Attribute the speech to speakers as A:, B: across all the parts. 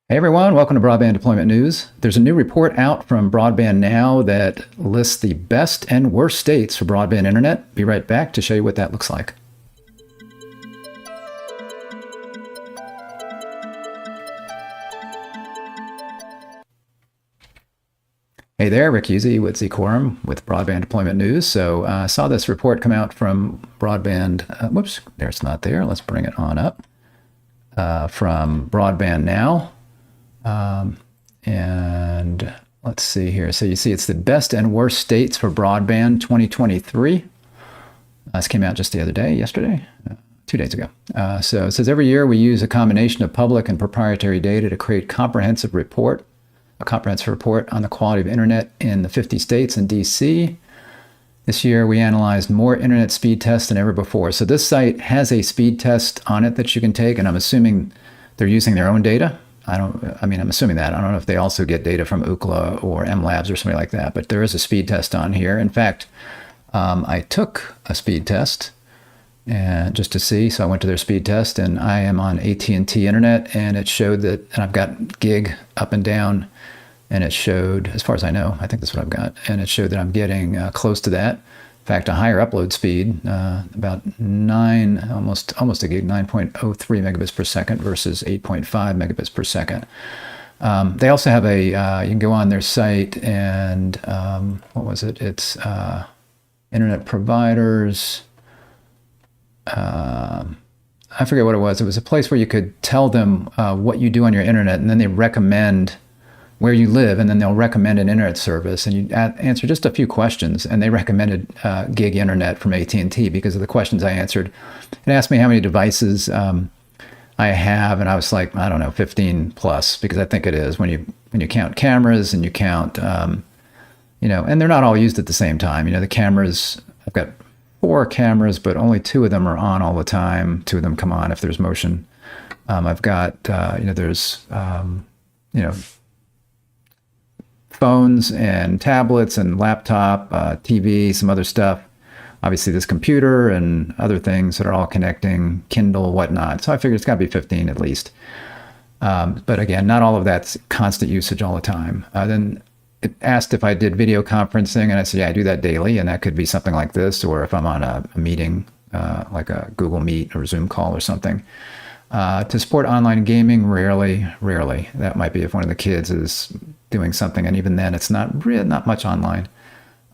A: Hey everyone, welcome to Broadband Deployment News. There's a new report out from BroadbandNow that lists the best and worst states for broadband internet. Be right back to show you what that looks like. Hey there, Rick Uzzi with Z-Quorum with Broadband Deployment News. So I saw this report come out from Broadband. Whoops, there it's not there. Let's bring it on up. From BroadbandNow. And let's see here. So you see it's the best and worst states for broadband 2023. This came out just the other day, yesterday, 2 days ago. So it says every year we use a combination of public and proprietary data to create a comprehensive report on the quality of internet in the 50 states and DC. This year we analyzed more internet speed tests than ever before. So this site has a speed test on it that you can take, and I'm assuming they're using their own data. I'm assuming that. I don't know if they also get data from Ookla or MLabs or something like that, but there is a speed test on here. In fact, I took a speed test and just to see. So I went to their speed test, and I am on AT&T internet, and it showed that, and I've got gig up and down, and it showed, as far as I know, I think that's what I've got, and it showed that I'm getting close to that. In fact, a higher upload speed, about almost a gig, 9.03 megabits per second versus 8.5 megabits per second. They also have you can go on their site and, what was it? It's internet providers. I forget what it was. It was a place where you could tell them what you do on your internet, and then they recommend where you live, and then they'll recommend an internet service, and you answer just a few questions, and they recommended gig internet from AT&T because of the questions I answered. It asked me how many devices I have, and I was like, I don't know, 15 plus, because I think it is when you count cameras and you count, and they're not all used at the same time. The cameras, I've got 4 cameras, but only 2 of them are on all the time. 2 of them come on if there's motion. I've got, there's, phones and tablets and laptop, TV, some other stuff. Obviously this computer and other things that are all connecting, Kindle, whatnot. So I figured it's got to be 15 at least. But again, not all of that's constant usage all the time. Then it asked if I did video conferencing, and I said, yeah, I do that daily. And that could be something like this, or if I'm on a meeting, like a Google Meet or Zoom call or something. To support online gaming, rarely. That might be if one of the kids is doing something, and even then it's not much online.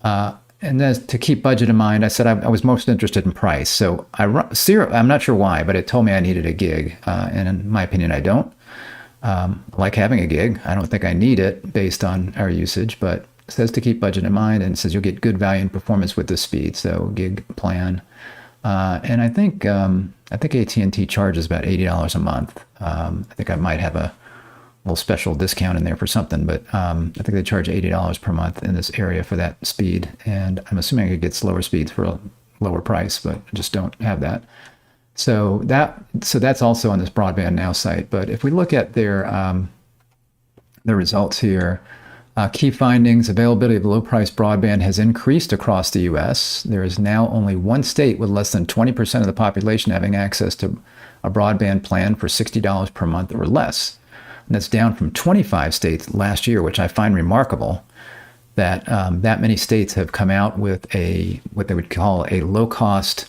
A: And then to keep budget in mind, I said I was most interested in price. So I'm not sure why, but it told me I needed a gig. And in my opinion, I don't. I like having a gig. I don't think I need it based on our usage, but it says to keep budget in mind, and it says you'll get good value and performance with this speed. So gig plan. And I think AT&T charges about $80 a month. I think I might have a little special discount in there for something, but I think they charge $80 per month in this area for that speed. And I'm assuming I could get slower speeds for a lower price, but I just don't have that. So that's also on this BroadbandNow site. But if we look at their results here, key findings: availability of low-price broadband has increased across the U.S. There is now only 1 state with less than 20% of the population having access to a broadband plan for $60 per month or less. And that's down from 25 states last year, which I find remarkable that that many states have come out with what they would call a low-cost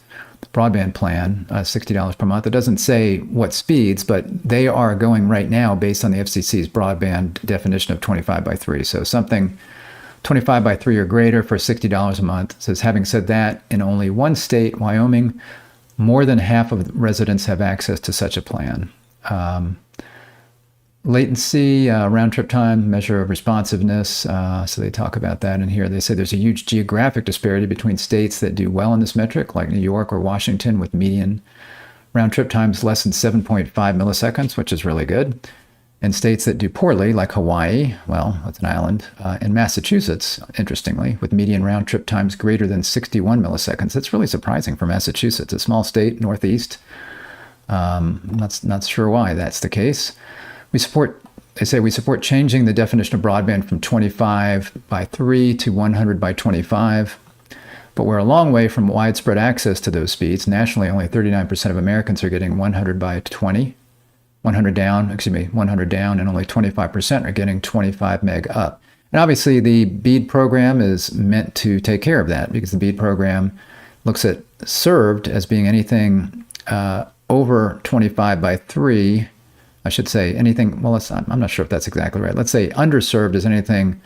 A: broadband plan, $60 per month. It doesn't say what speeds, but they are going right now based on the FCC's broadband definition of 25 by 3. So something 25 by 3 or greater for $60 a month. It says, having said that, in only 1 state, Wyoming, more than half of residents have access to such a plan. Latency, round trip time, measure of responsiveness. So they talk about that in here. They say there's a huge geographic disparity between states that do well in this metric, like New York or Washington, with median round trip times less than 7.5 milliseconds, which is really good. And states that do poorly, like Hawaii, well, it's an island, and Massachusetts, interestingly, with median round trip times greater than 61 milliseconds. That's really surprising for Massachusetts, a small state, Northeast. Not sure why that's the case. They say we support changing the definition of broadband from 25 by 3 to 100 by 25, but we're a long way from widespread access to those speeds. Nationally, only 39% of Americans are getting 100 by 20 100 down, excuse me, 100 down, and only 25% are getting 25 meg up. And obviously the BEAD program is meant to take care of that, because the BEAD program looks at served as being anything over 25 by 3. I should say anything, well, I'm not sure if that's exactly right. Let's say underserved is anything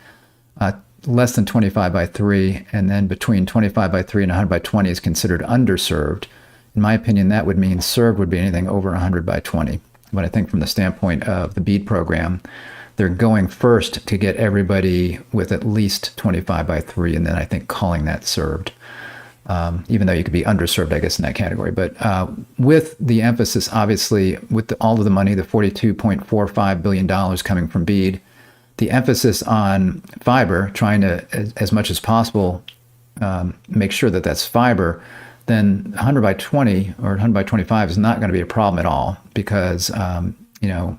A: less than 25 by 3, and then between 25 by 3 and 100 by 20 is considered underserved. In my opinion, that would mean served would be anything over 100 by 20. But I think from the standpoint of the BEAD program, they're going first to get everybody with at least 25 by 3, and then I think calling that served. Even though you could be underserved, I guess, in that category. But with the emphasis, obviously, with all of the money, the $42.45 billion coming from BEAD, the emphasis on fiber, trying to, as much as possible, make sure that that's fiber, then 100 by 20 or 100 by 25 is not going to be a problem at all, because, you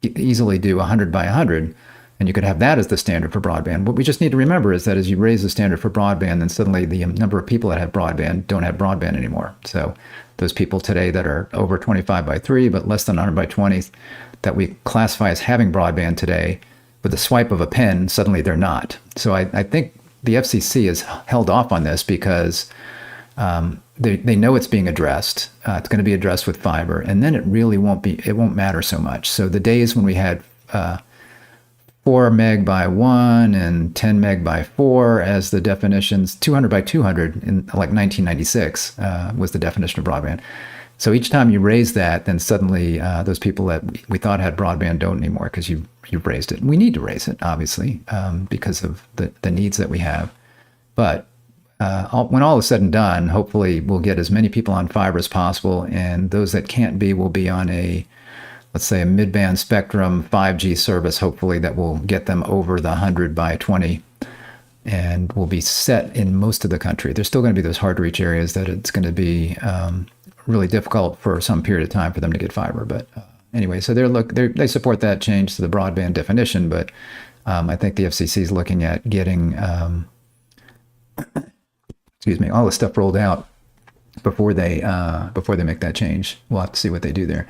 A: easily do 100 by 100, and you could have that as the standard for broadband. What we just need to remember is that as you raise the standard for broadband, then suddenly the number of people that have broadband don't have broadband anymore. So those people today that are over 25 by 3 but less than 100 by 20 that we classify as having broadband today, with the swipe of a pen, suddenly they're not. So I think the FCC has held off on this because they know it's being addressed. It's going to be addressed with fiber, and then it won't matter so much. So the days when we had 4 meg by 1 and 10 meg by 4 as the definitions, 200 by 200 in like 1996 was the definition of broadband. So each time you raise that, then suddenly those people that we thought had broadband don't anymore, because you've raised it. We need to raise it, obviously, because of the needs that we have. But when all is said and done, hopefully we'll get as many people on fiber as possible, and those that can't be will be on let's say a mid-band spectrum 5G service, hopefully, that will get them over the 100 by 20 and will be set in most of the country. There's still going to be those hard-to-reach areas that it's going to be really difficult for some period of time for them to get fiber. But anyway, so they support that change to the broadband definition, but I think the FCC is looking at getting all the stuff rolled out before they make that change. We'll have to see what they do there.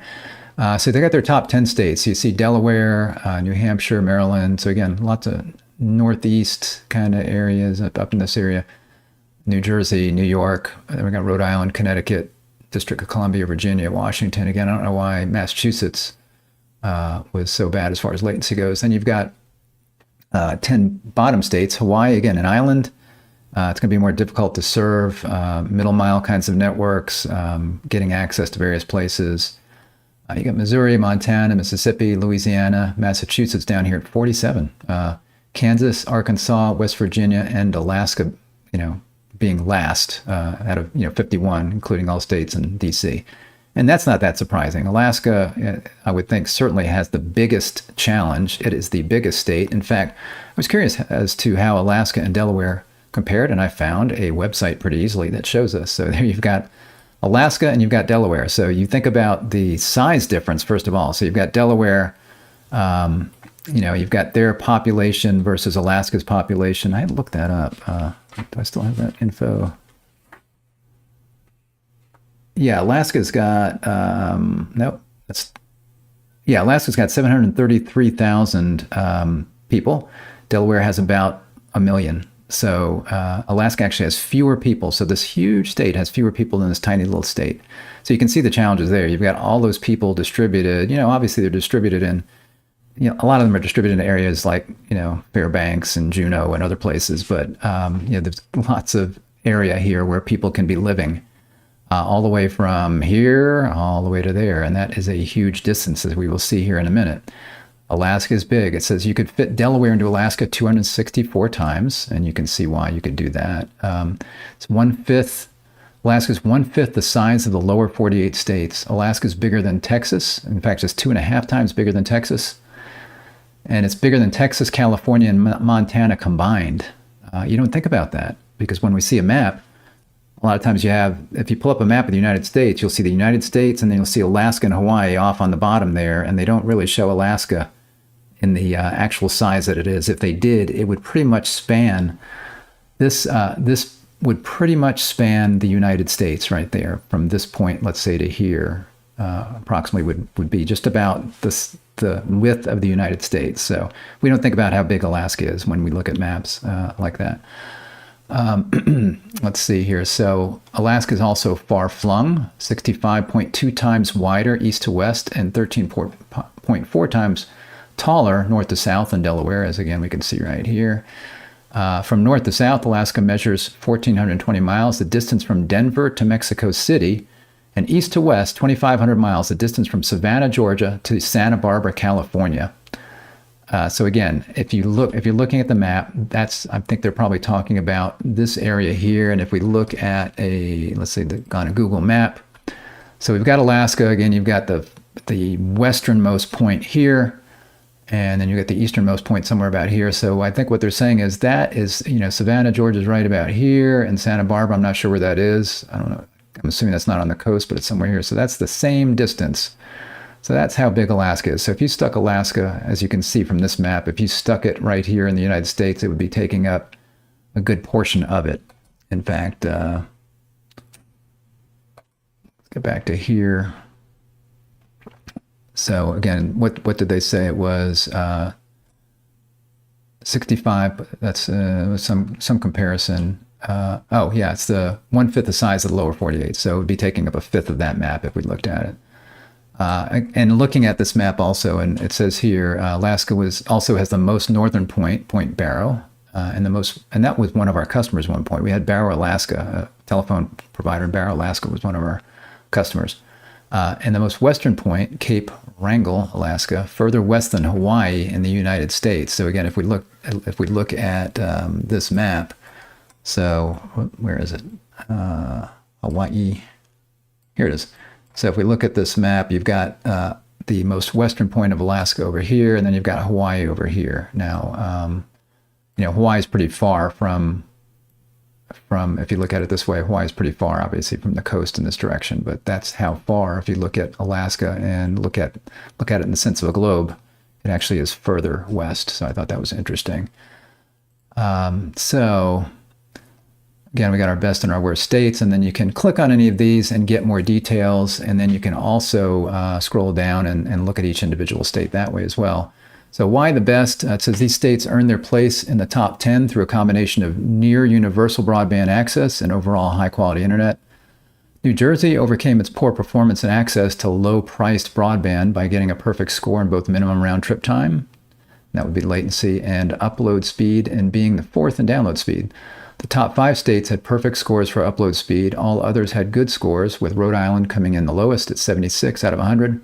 A: So they got their top 10 states. You see Delaware, New Hampshire, Maryland. So again, lots of northeast kind of areas up in this area. New Jersey, New York. Then we got Rhode Island, Connecticut, District of Columbia, Virginia, Washington. Again, I don't know why Massachusetts was so bad as far as latency goes. Then you've got 10 bottom states. Hawaii, again, an island. It's going to be more difficult to serve middle mile kinds of networks, getting access to various places. You got Missouri, Montana, Mississippi, Louisiana, Massachusetts down here at 47. Kansas, Arkansas, West Virginia, and Alaska, being last out of 51, including all states and DC. And that's not that surprising. Alaska, I would think, certainly has the biggest challenge. It is the biggest state. In fact, I was curious as to how Alaska and Delaware compared, and I found a website pretty easily that shows us. So there you've got Alaska and you've got Delaware. So you think about the size difference, first of all. So you've got Delaware, you've got their population versus Alaska's population. I had to look that up. Do I still have that info? Yeah, Alaska's got, Alaska's got 733,000 people. Delaware has about 1 million. So Alaska actually has fewer people. So this huge state has fewer people than this tiny little state. So you can see the challenges there. You've got all those people distributed. Obviously they're distributed in, a lot of them are distributed in areas like, Fairbanks and Juneau and other places. But, there's lots of area here where people can be living all the way from here all the way to there. And that is a huge distance, as we will see here in a minute. Alaska is big. It says you could fit Delaware into Alaska 264 times, and you can see why you could do that. It's 1/5. Alaska's 1/5 the size of the lower 48 states. Alaska's bigger than Texas. In fact, it's 2.5 times bigger than Texas. And it's bigger than Texas, California, and Montana combined. You don't think about that, because when we see a map, a lot of times if you pull up a map of the United States, you'll see the United States, and then you'll see Alaska and Hawaii off on the bottom there, and they don't really show Alaska in the actual size that it is. If they did, it would pretty much span this would pretty much span the United States right there, from this point, let's say, to here. approximately would be, just about the width of the United States. So we don't think about how big Alaska is when we look at maps like that. Let's see here. So Alaska is also far flung, 65.2 times wider east to west and 13.4 times taller north to south than Delaware, as again we can see right here. From north to south, Alaska measures 1,420 miles, the distance from Denver to Mexico City, and east to west, 2,500 miles, the distance from Savannah, Georgia to Santa Barbara, California. So again, if you're looking at the map, I think they're probably talking about this area here. And if we look at let's say on a Google map, so we've got Alaska again. You've got the westernmost point here, and then you get the easternmost point somewhere about here. So I think what they're saying is that is, Savannah, Georgia is right about here, and Santa Barbara, I'm not sure where that is. I don't know. I'm assuming that's not on the coast, but it's somewhere here. So that's the same distance. So that's how big Alaska is. So if you stuck Alaska, as you can see from this map, if you stuck it right here in the United States, it would be taking up a good portion of it. In fact, let's get back to here. So again, what did they say? It was 65. That's some comparison. Oh yeah, it's the 1/5 the size of the lower 48. So it would be taking up a fifth of that map if we looked at it. And looking at this map also, and it says here, Alaska also has the most northern Point Barrow, and that was one of our customers at one point. We had Barrow, Alaska, a telephone provider. Barrow, Alaska was one of our customers. And the most western point, Cape Wrangell, Alaska, further west than Hawaii in the United States. So again, if we look at this map, so where is it? Hawaii. Here it is. So if we look at this map, you've got the most western point of Alaska over here, and then you've got Hawaii over here. Now, Hawaii is pretty far from, if you look at it this way, Hawaii is pretty far, obviously, from the coast in this direction. But that's how far, if you look at Alaska and look at it in the sense of a globe, it actually is further west. So I thought that was interesting. So again, we got our best and our worst states, and then you can click on any of these and get more details, and then you can also scroll down and look at each individual state that way as well. So why the best? It says these states earn their place in the top 10 through a combination of near universal broadband access and overall high-quality internet. New Jersey overcame its poor performance and access to low-priced broadband by getting a perfect score in both minimum round-trip time, that would be latency, and upload speed, and being the fourth in download speed. The top 5 states had perfect scores for upload speed. All others had good scores, with Rhode Island coming in the lowest at 76 out of 100.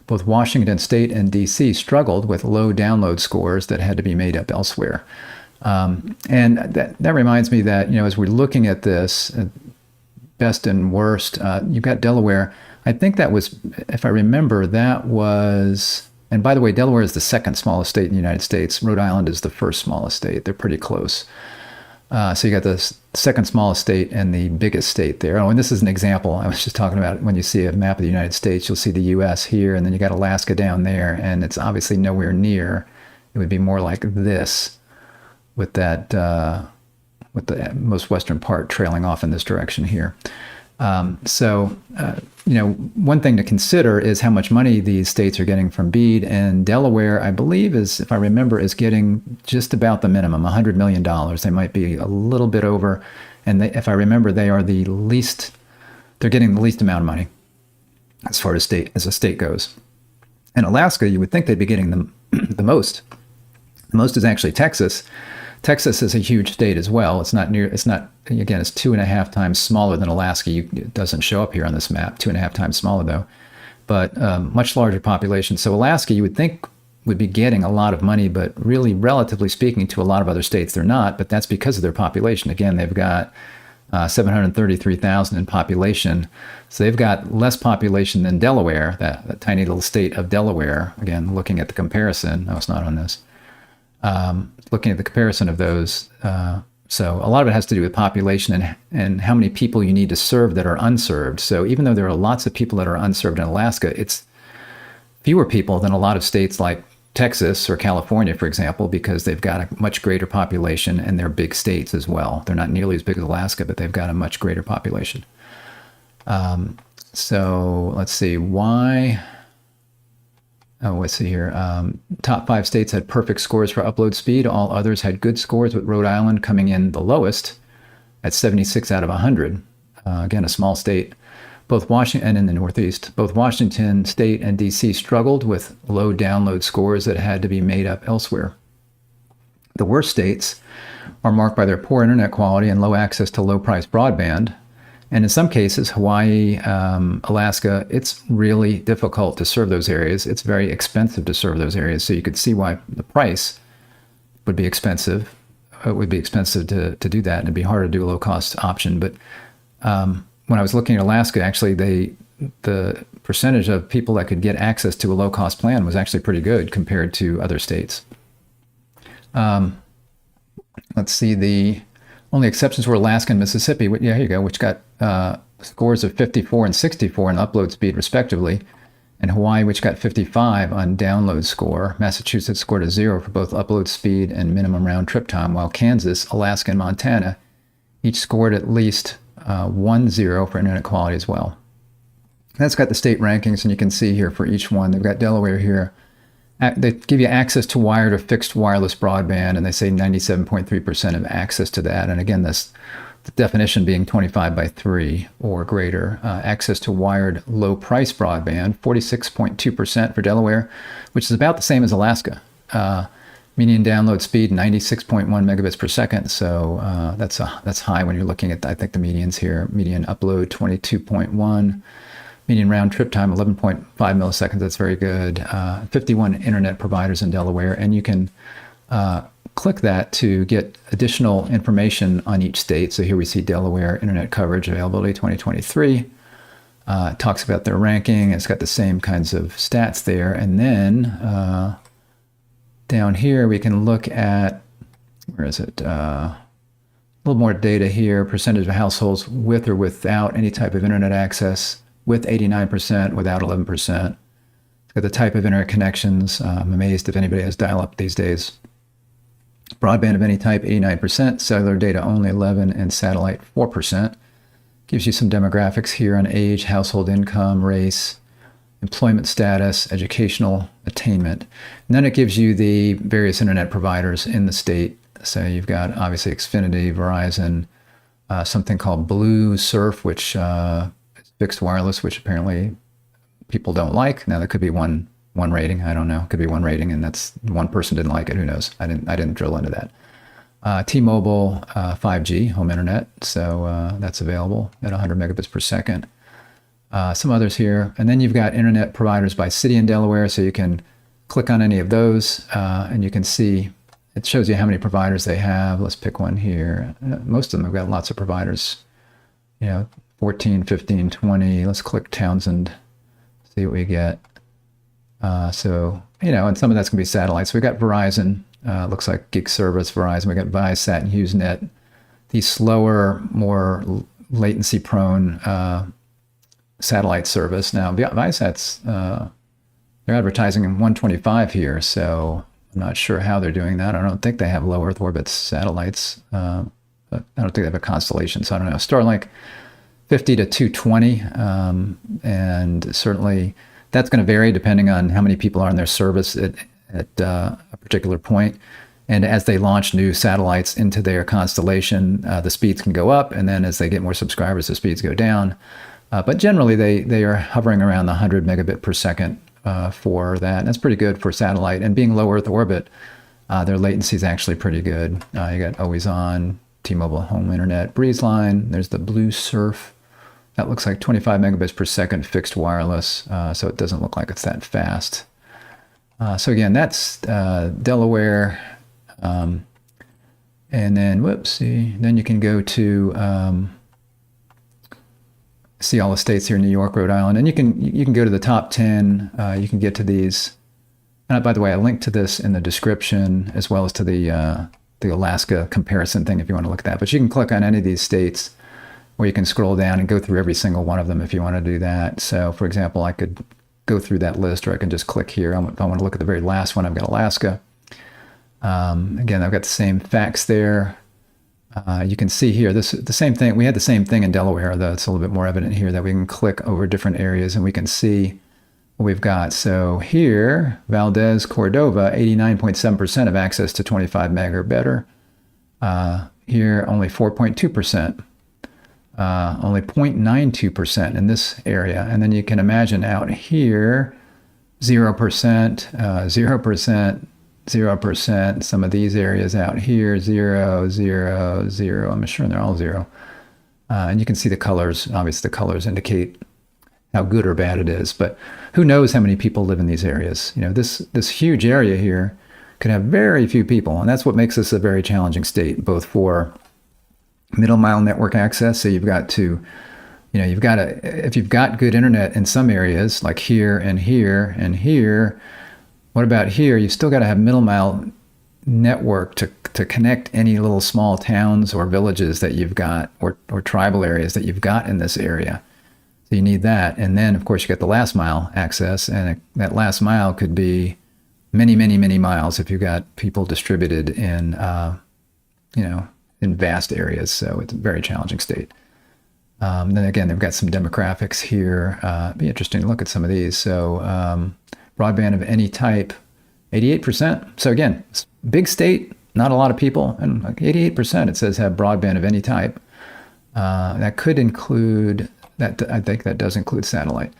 A: Both Washington State and D.C. struggled with low download scores that had to be made up elsewhere. And that reminds me that, as we're looking at this, best and worst, you've got Delaware. I think that was, if I remember, that was, and by the way, Delaware is the second smallest state in the United States. Rhode Island is the first smallest state. They're pretty close. So you got the second smallest state and the biggest state there. Oh, and this is an example. I was just talking about when you see a map of the United States, you'll see the U.S. here, and then you got Alaska down there, and it's obviously nowhere near. It would be more like this, with that, with the most western part trailing off in this direction here. One thing to consider is how much money these states are getting from BEAD, and Delaware, I believe, if I remember, is getting just about the minimum, $100 million. They might be a little bit over, and if I remember, they're getting the least amount of money as far as a state goes. And Alaska, you would think they'd be getting the most. The most is actually Texas. Texas is a huge state as well. It's not, again, it's 2.5 times smaller than Alaska. It doesn't show up here on this map, 2.5 times smaller though, but much larger population. So Alaska, you would think, would be getting a lot of money, but really, relatively speaking to a lot of other states, they're not, but that's because of their population. Again, they've got 733,000 in population. So they've got less population than Delaware, that tiny little state of Delaware. Again, looking at the comparison, no, it's not on this. Looking at the comparison of those, so a lot of it has to do with population and how many people you need to serve that are unserved. So even though there are lots of people that are unserved in Alaska, it's fewer people than a lot of states like Texas or California, for example, because they've got a much greater population and they're big states as well. They're not nearly as big as Alaska, but they've got a much greater population. So let's see why. Oh, let's see here. Top 5 states had perfect scores for upload speed. All others had good scores, with Rhode Island coming in the lowest at 76 out of 100. Again, a small state. Both Washington and in the Northeast, both Washington State and DC struggled with low download scores that had to be made up elsewhere. The worst states are marked by their poor internet quality and low access to low-priced broadband. And in some cases, Hawaii, Alaska, it's really difficult to serve those areas. It's very expensive to serve those areas. So you could see why the price would be expensive. It would be expensive to do that, and it'd be hard to do a low-cost option. But when I was looking at Alaska, actually, the percentage of people that could get access to a low-cost plan was actually pretty good compared to other states. Let's see, the only exceptions were Alaska and Mississippi. Yeah, here you go, which got scores of 54 and 64 in upload speed, respectively, and Hawaii, which got 55 on download score. Massachusetts scored a 0 for both upload speed and minimum round trip time, while Kansas, Alaska, and Montana each scored at least 1-0 for internet quality as well. That's got the state rankings, and you can see here for each one. They've got Delaware here. They give you access to wired or fixed wireless broadband, and they say 97.3% of access to that. And again, the definition being 25 by 3 or greater. Access to wired low-price broadband, 46.2% for Delaware, which is about the same as Alaska. Median download speed, 96.1 megabits per second. So that's high when you're looking at, I think, the medians here. Median upload, 22.1. Median round trip time, 11.5 milliseconds. That's very good. 51 internet providers in Delaware. And you can click that to get additional information on each state. So here we see Delaware internet coverage availability 2023. It talks about their ranking. It's got the same kinds of stats there. And then down here, we can look at, where is it? A little more data here. Percentage of households with or without any type of internet access, with 89%, without 11%. It's got the type of internet connections. I'm amazed if anybody has dial-up these days. Broadband of any type, 89%. Cellular data only 11%, and satellite 4%. Gives you some demographics here on age, household income, race, employment status, educational attainment. And then it gives you the various internet providers in the state. So you've got obviously Xfinity, Verizon, something called Blue Surf, which fixed wireless, which apparently people don't like. Now, there could be one rating. I don't know. It could be one rating, and that's one person didn't like it. Who knows? I didn't drill into that. T-Mobile 5G home internet, so that's available at 100 megabits per second. Some others here, and then you've got internet providers by city in Delaware, so you can click on any of those, and you can see it shows you how many providers they have. Let's pick one here. Most of them have got lots of providers. 14, 15, 20. Let's click Townsend, see what we get. And some of that's going to be satellite. So we got Verizon, looks like Gig Service, Verizon. We got Viasat and HughesNet. These slower, more latency-prone satellite service. Now, Viasat's, they're advertising in 125 here, so I'm not sure how they're doing that. I don't think they have low Earth orbit satellites, but I don't think they have a constellation, so I don't know. Starlink, 50 to 220, and certainly that's going to vary depending on how many people are in their service at a particular point. And as they launch new satellites into their constellation, the speeds can go up, and then as they get more subscribers, the speeds go down. But generally, they are hovering around the 100 megabit per second for that. And that's pretty good for satellite. And being low Earth orbit, their latency is actually pretty good. You got Always On, T-Mobile Home Internet, BreezeLine. There's the Blue Surf. That looks like 25 megabits per second fixed wireless, so it doesn't look like it's that fast. So again, that's Delaware. And then, then you can go to see all the states here in New York, Rhode Island, and you can go to the top 10. You can get to these. And by the way, I linked to this in the description as well as to the Alaska comparison thing if you want to look at that. But you can click on any of these states, or you can scroll down and go through every single one of them if you want to do that. So, for example, I could go through that list, or I can just click here. If I want to look at the very last one, I've got Alaska. Again, I've got the same facts there. You can see here, the same thing. We had the same thing in Delaware, though it's a little bit more evident here that we can click over different areas and we can see what we've got. So here, Valdez, Cordova, 89.7% of access to 25 meg or better. Here, only 4.2%. Only 0.92% in this area. And then you can imagine out here, 0%, 0%, 0%. Some of these areas out here, 0, 0, 0. I'm sure they're all 0. And you can see the colors. Obviously, the colors indicate how good or bad it is. But who knows how many people live in these areas? You know, this huge area here could have very few people. And that's what makes this a very challenging state, both for middle mile network access. So you've got to, you know, if you've got good internet in some areas, like here and here and here, what about here? You've still got to have middle mile network to connect any little small towns or villages that you've got, or tribal areas that you've got in this area. So you need that. And then, of course, you get the last mile access, and that last mile could be many, many, many miles if you've got people distributed in, you know, in vast areas. So it's a very challenging state. Then again, they've got some demographics here. It'd be interesting to look at some of these. So broadband of any type, 88%. So again, big state, not a lot of people, and like 88% it says have broadband of any type. That could include, that I think that does include satellite.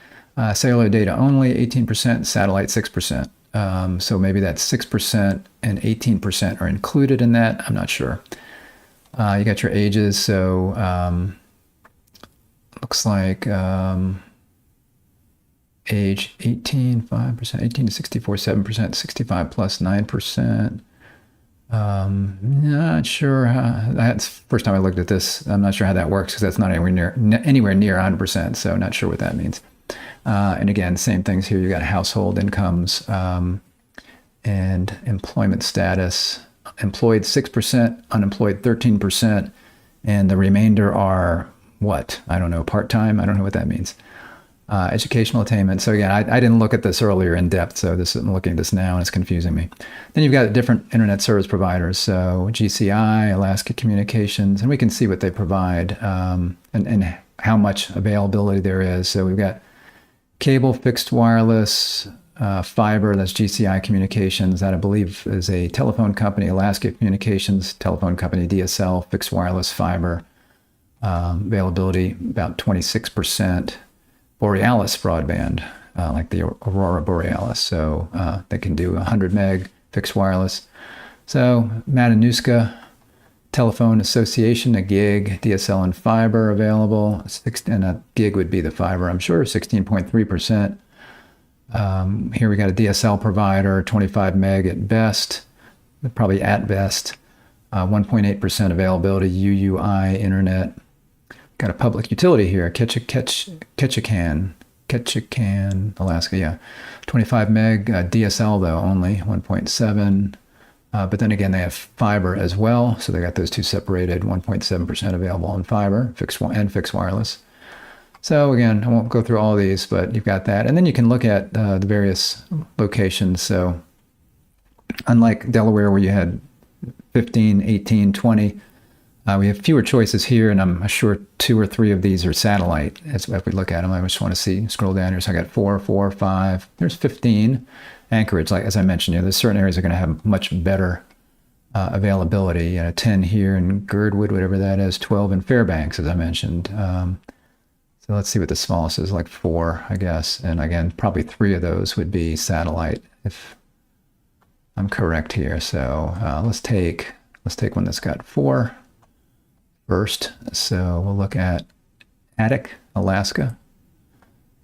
A: Cellular data only, 18%, satellite 6%. So maybe that 6% and 18% are included in that. I'm not sure. You got your ages, so looks like age 18, 5%, 18 to 64, 7%, 65 plus 9%. Not sure how, that's the first time I looked at this. I'm not sure how that works because that's not anywhere near 100%, so not sure what that means. And again, same things here. You got household incomes and employment status. Employed 6%, unemployed 13%, and the remainder are what? I don't know, part-time? I don't know what that means. Educational attainment. So again, I didn't look at this earlier in depth, so I'm looking at this now and it's confusing me. Then you've got different internet service providers. So GCI, Alaska Communications, and we can see what they provide and how much availability there is. So we've got cable, fixed wireless, fiber, that's GCI Communications, that I believe is a telephone company. Alaska Communications, telephone company. DSL, fixed wireless, fiber. Availability about 26%. Borealis broadband, like the Aurora Borealis. So they can do 100 meg fixed wireless. So Matanuska Telephone Association, a gig, DSL and fiber available. And a gig would be the fiber, I'm sure, 16.3%. Here we got a DSL provider, 25 meg at best, probably at best. 1.8% availability, UUI internet. Got a public utility here, Ketchikan, Alaska, yeah. 25 meg, DSL though, only 1.7. But then again, they have fiber as well. So they got those two separated, 1.7% available on fiber, fixed wireless. So again, I won't go through all of these, but you've got that. And then you can look at the various locations. So unlike Delaware where you had 15, 18, 20, we have fewer choices here, and I'm sure 2 or 3 of these are satellite. As if we look at them, I just want to see, scroll down here. So I got 4, 5. There's 15. Anchorage, like as I mentioned, there's certain areas that are going to have much better availability. 10 here in Girdwood, whatever that is. 12 in Fairbanks, as I mentioned. So let's see what the smallest is, like 4, I guess. And again, probably 3 of those would be satellite, if I'm correct here. So let's take one that's got 4. First, so we'll look at Attic, Alaska,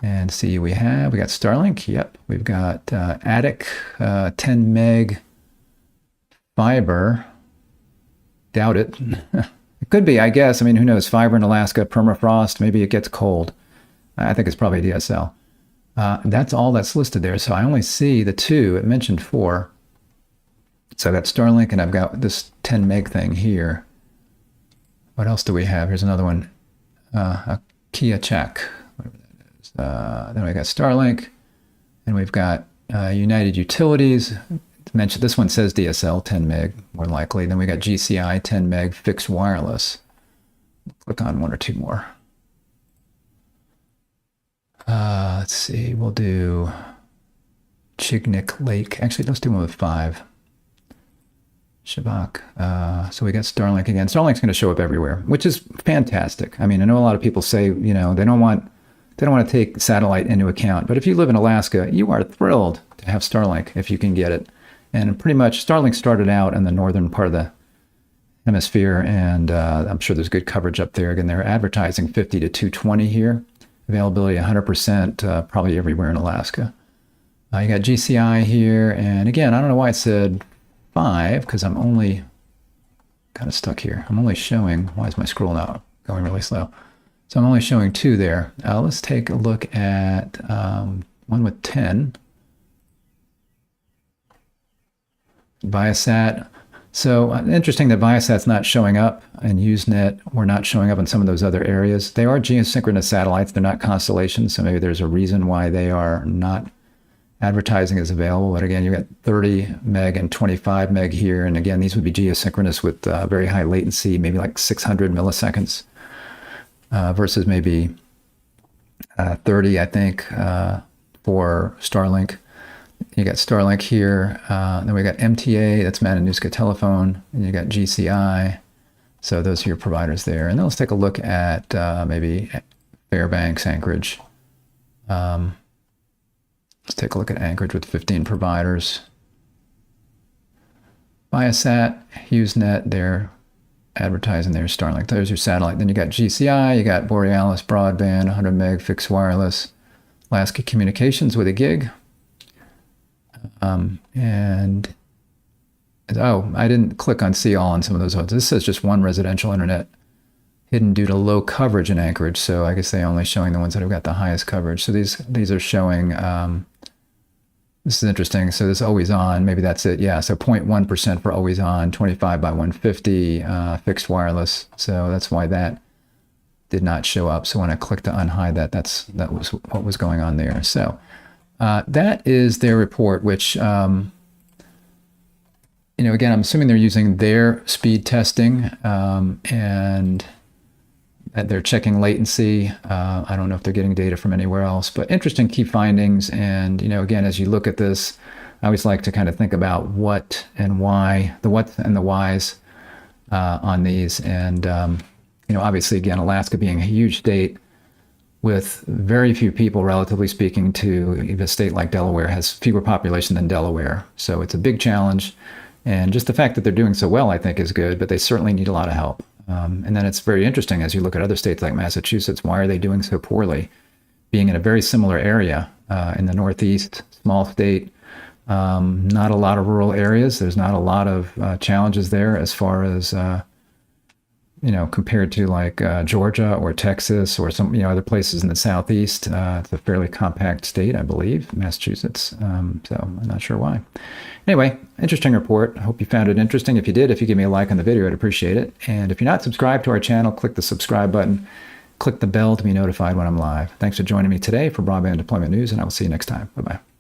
A: and see we got Starlink. Yep, we've got Attic, 10 meg fiber. Doubt it. It could be, I guess. I mean, who knows? Fiber in Alaska, permafrost. Maybe it gets cold. I think it's probably DSL. That's all that's listed there. So I only see the 2. It mentioned 4. So I've got Starlink, and I've got this 10 meg thing here. What else do we have? Here's another one. A Kia check. Whatever that is. Then we got Starlink, and we've got United Utilities, mention this one says DSL 10 meg more likely. Then we got GCI 10 meg fixed wireless. Click on one or two more. Let's see, we'll do Chignik Lake. Actually, let's do one with 5. Shabak. So we got Starlink again. Starlink's going to show up everywhere, which is fantastic. I mean, I know a lot of people say, you know, they don't want to take satellite into account. But if you live in Alaska, you are thrilled to have Starlink if you can get it. And pretty much Starlink started out in the northern part of the hemisphere, and I'm sure there's good coverage up there. Again, they're advertising 50 to 220 here. Availability 100%, probably everywhere in Alaska. You got GCI here, and again, I don't know why it said 5, because I'm only kind of stuck here. I'm only showing, why is my scroll now going really slow? So I'm only showing 2 there. Let's take a look at one with 10. Viasat. So interesting that Viasat's not showing up, and Usenet were not showing up in some of those other areas. They are geosynchronous satellites. They're not constellations, so maybe there's a reason why they are not advertising as available. But again, you got 30 meg and 25 meg here. And again, these would be geosynchronous with very high latency, maybe like 600 milliseconds versus maybe 30, I think, for Starlink. You got Starlink here. Then we got MTA, that's Matanuska Telephone. And you got GCI. So those are your providers there. And then let's take a look at maybe Fairbanks, Anchorage. Let's take a look at Anchorage with 15 providers. Viasat, HughesNet, they're advertising their Starlink. There's your satellite. Then you got GCI, you got Borealis Broadband, 100 meg fixed wireless, Alaska Communications with a gig. And oh, I didn't click on see all on some of those ones. This says just one residential internet hidden due to low coverage in Anchorage. So I guess they're only showing the ones that have got the highest coverage. So these are showing, this is interesting. So this always on, maybe that's it. Yeah. So 0.1% for always on, 25 by 150 fixed wireless. So that's why that did not show up. So when I clicked to unhide that, that was what was going on there. So that is their report, which, you know, again, I'm assuming they're using their speed testing and they're checking latency. I don't know if they're getting data from anywhere else, but interesting key findings. And, you know, again, as you look at this, I always like to kind of think about what and why, the what and the whys on these. And, you know, obviously, again, Alaska being a huge state, with very few people, relatively speaking, to a state like Delaware has fewer population than Delaware. So it's a big challenge. And just the fact that they're doing so well, I think, is good, but they certainly need a lot of help. And then it's very interesting as you look at other states like Massachusetts, why are they doing so poorly? Being in a very similar area in the Northeast, small state, not a lot of rural areas. There's not a lot of challenges there as far as you know, compared to like Georgia or Texas or some, you know, other places in the Southeast. It's a fairly compact state, I believe, Massachusetts. So I'm not sure why. Anyway, interesting report. I hope you found it interesting. If you did, if you give me a like on the video, I'd appreciate it. And if you're not subscribed to our channel, click the subscribe button, click the bell to be notified when I'm live. Thanks for joining me today for Broadband Deployment News, and I will see you next time. Bye-bye.